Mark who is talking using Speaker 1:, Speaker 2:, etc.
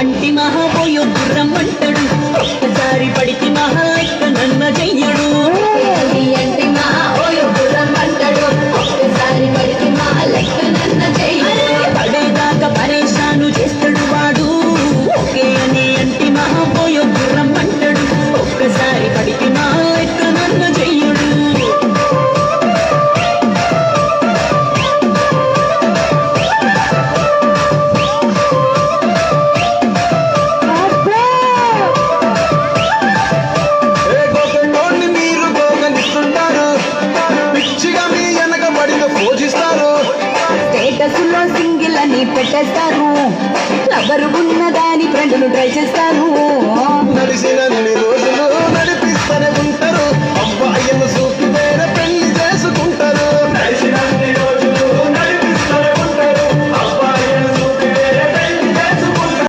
Speaker 1: అంటి మహాపోయో గుర్రమ్మంటాడు ఒక్కసారి పడితే మహా లెక్క నన్న చెయ్యడు
Speaker 2: అంటి మహాపోయో గుర్రమ్మంటాడు ఒక్కసారి పడితే మహా లెక్క నన్న చెయ్యడు
Speaker 1: పడేదాకా పరేషాను చేస్తాడు వాడు ఓకే అని అంటి మహాపోయో గుర్రమ్మంటాడు ఒక్కసారి పడితే మహా లెక్క నన్న చెయ్యడు
Speaker 2: స్టేటస్లో సింగిల్ అని పెట్టేస్తారు లవరు ఉన్నదాని ఫ్రెండ్లు ట్రై చేస్తారు
Speaker 3: నడిసిన